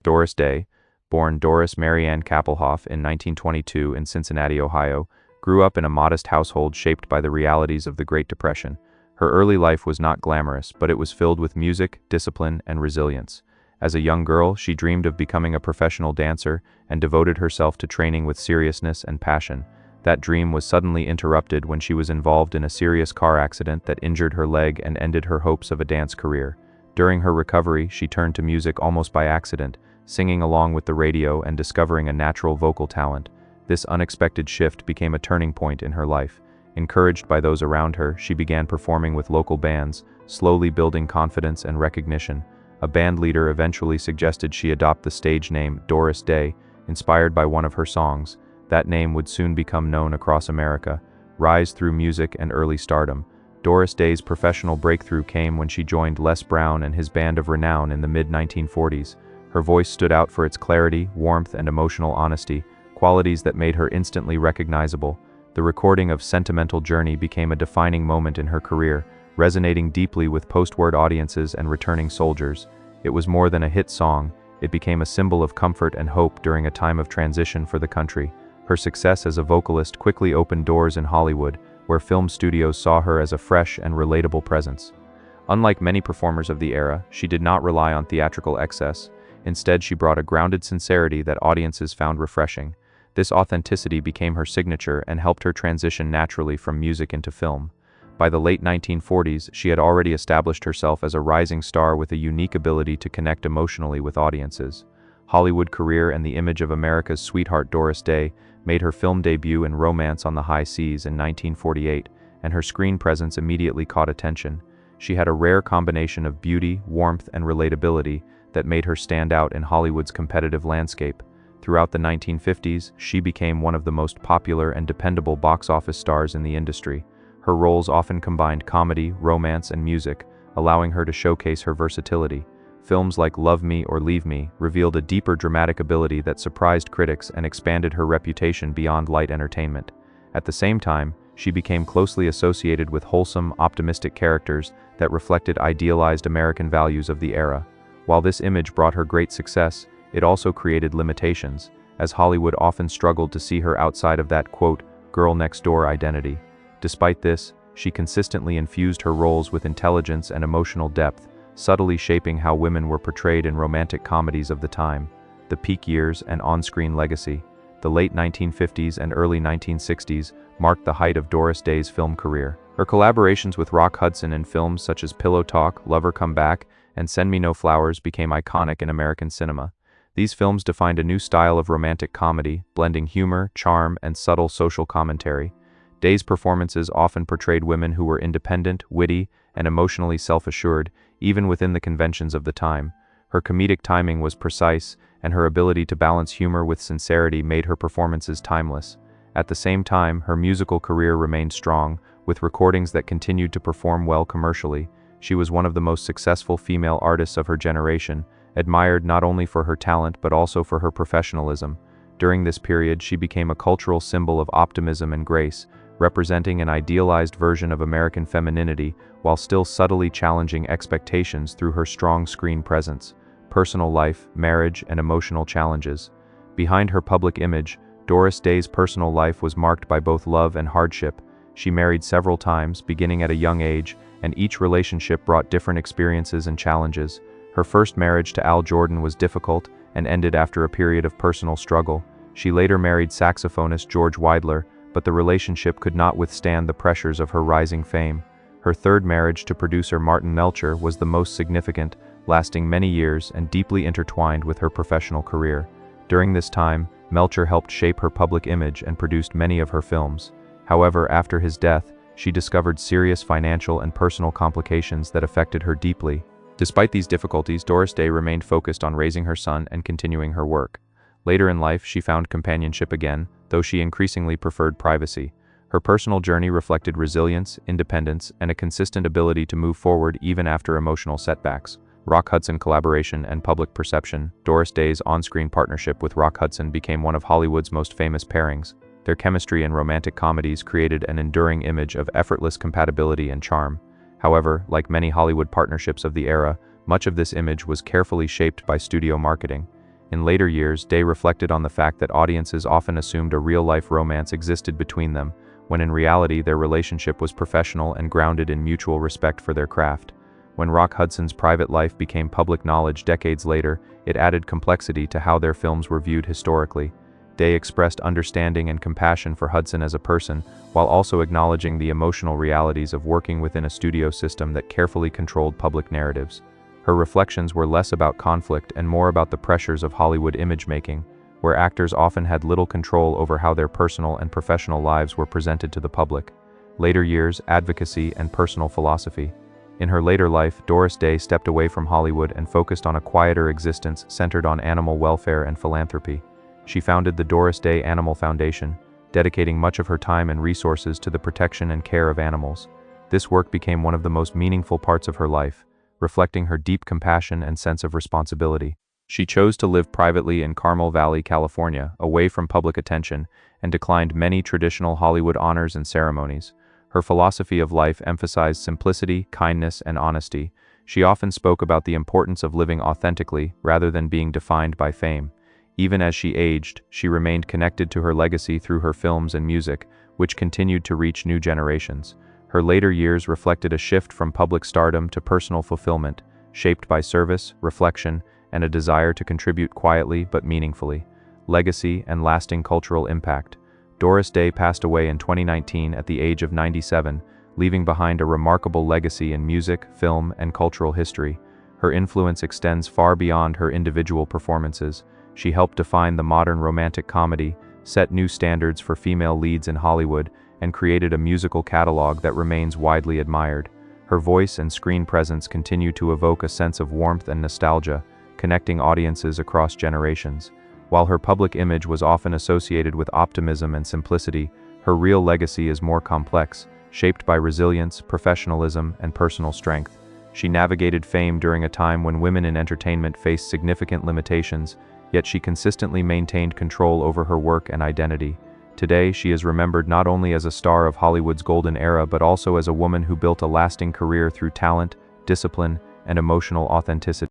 Doris Day, born Doris Mary Ann Kappelhoff in 1922 in Cincinnati, Ohio, grew up in a modest household shaped by the realities of the Great Depression. Her early life was not glamorous, but it was filled with music, discipline, and resilience. As a young girl, she dreamed of becoming a professional dancer and devoted herself to training with seriousness and passion. That dream was suddenly interrupted when she was involved in a serious car accident that injured her leg and ended her hopes of a dance career. During her recovery, she turned to music almost by accident, singing along with the radio and discovering a natural vocal talent. This unexpected shift became a turning point in her life. Encouraged by those around her, she began performing with local bands, slowly building confidence and recognition. A band leader eventually suggested she adopt the stage name Doris Day, inspired by one of her songs. That name would soon become known across America. Rise through music and early stardom. Doris Day's professional breakthrough came when she joined Les Brown and his band of renown in the mid-1940s. Her voice stood out for its clarity, warmth, and emotional honesty, qualities that made her instantly recognizable. The recording of Sentimental Journey became a defining moment in her career, resonating deeply with post-war audiences and returning soldiers. It was more than a hit song, it became a symbol of comfort and hope during a time of transition for the country. Her success as a vocalist quickly opened doors in Hollywood, where film studios saw her as a fresh and relatable presence. Unlike many performers of the era, she did not rely on theatrical excess. Instead, she brought a grounded sincerity that audiences found refreshing. This authenticity became her signature and helped her transition naturally from music into film. By the late 1940s, she had already established herself as a rising star with a unique ability to connect emotionally with audiences. Hollywood career and the image of America's sweetheart Doris Day made her film debut in Romance on the High Seas in 1948, and her screen presence immediately caught attention. She had a rare combination of beauty, warmth, and relatability that made her stand out in Hollywood's competitive landscape. Throughout the 1950s, she became one of the most popular and dependable box office stars in the industry. Her roles often combined comedy, romance, and music, allowing her to showcase her versatility. Films like Love Me or Leave Me revealed a deeper dramatic ability that surprised critics and expanded her reputation beyond light entertainment. At the same time, she became closely associated with wholesome, optimistic characters that reflected idealized American values of the era. While this image brought her great success, it also created limitations, as Hollywood often struggled to see her outside of that, quote, girl-next-door identity. Despite this, she consistently infused her roles with intelligence and emotional depth, subtly shaping how women were portrayed in romantic comedies of the time. The peak years and on-screen legacy. The late 1950s and early 1960s marked the height of Doris Day's film career. Her collaborations with Rock Hudson in films such as Pillow Talk, Lover Come Back, and Send Me No Flowers became iconic in American cinema. These films defined a new style of romantic comedy, blending humor, charm, and subtle social commentary. Day's performances often portrayed women who were independent, witty, and emotionally self-assured, even within the conventions of the time. Her comedic timing was precise, and her ability to balance humor with sincerity made her performances timeless. At the same time, her musical career remained strong, with recordings that continued to perform well commercially. She was one of the most successful female artists of her generation, admired not only for her talent but also for her professionalism. During this period, she became a cultural symbol of optimism and grace, representing an idealized version of American femininity while still subtly challenging expectations through her strong screen presence, personal life, marriage, and emotional challenges. Behind her public image, Doris Day's personal life was marked by both love and hardship. She married several times, beginning at a young age, and each relationship brought different experiences and challenges. Her first marriage to Al Jordan was difficult and ended after a period of personal struggle. She later married saxophonist George Weidler, but the relationship could not withstand the pressures of her rising fame. Her third marriage to producer Martin Melcher was the most significant, lasting many years and deeply intertwined with her professional career. During this time, Melcher helped shape her public image and produced many of her films. However, after his death, she discovered serious financial and personal complications that affected her deeply. Despite these difficulties, Doris Day remained focused on raising her son and continuing her work. Later in life, she found companionship again, though she increasingly preferred privacy. Her personal journey reflected resilience, independence, and a consistent ability to move forward even after emotional setbacks. Rock Hudson collaboration and public perception. Doris Day's on-screen partnership with Rock Hudson became one of Hollywood's most famous pairings. Their chemistry in romantic comedies created an enduring image of effortless compatibility and charm. However, like many Hollywood partnerships of the era, much of this image was carefully shaped by studio marketing. In later years, Day reflected on the fact that audiences often assumed a real-life romance existed between them, when in reality their relationship was professional and grounded in mutual respect for their craft. When Rock Hudson's private life became public knowledge decades later, it added complexity to how their films were viewed historically. Day expressed understanding and compassion for Hudson as a person, while also acknowledging the emotional realities of working within a studio system that carefully controlled public narratives. Her reflections were less about conflict and more about the pressures of Hollywood image-making, where actors often had little control over how their personal and professional lives were presented to the public. Later years, advocacy and personal philosophy. In her later life, Doris Day stepped away from Hollywood and focused on a quieter existence centered on animal welfare and philanthropy. She founded the Doris Day Animal Foundation, dedicating much of her time and resources to the protection and care of animals. This work became one of the most meaningful parts of her life, reflecting her deep compassion and sense of responsibility. She chose to live privately in Carmel Valley, California, away from public attention, and declined many traditional Hollywood honors and ceremonies. Her philosophy of life emphasized simplicity, kindness, and honesty. She often spoke about the importance of living authentically rather than being defined by fame. Even as she aged, she remained connected to her legacy through her films and music, which continued to reach new generations. Her later years reflected a shift from public stardom to personal fulfillment, shaped by service, reflection, and a desire to contribute quietly but meaningfully. Legacy and lasting cultural impact. Doris Day passed away in 2019 at the age of 97, leaving behind a remarkable legacy in music, film, and cultural history. Her influence extends far beyond her individual performances. She helped define the modern romantic comedy, set new standards for female leads in Hollywood, and created a musical catalog that remains widely admired. Her voice and screen presence continue to evoke a sense of warmth and nostalgia, connecting audiences across generations. While her public image was often associated with optimism and simplicity, her real legacy is more complex, shaped by resilience, professionalism, and personal strength. She navigated fame during a time when women in entertainment faced significant limitations, yet she consistently maintained control over her work and identity. Today, she is remembered not only as a star of Hollywood's golden era but also as a woman who built a lasting career through talent, discipline, and emotional authenticity.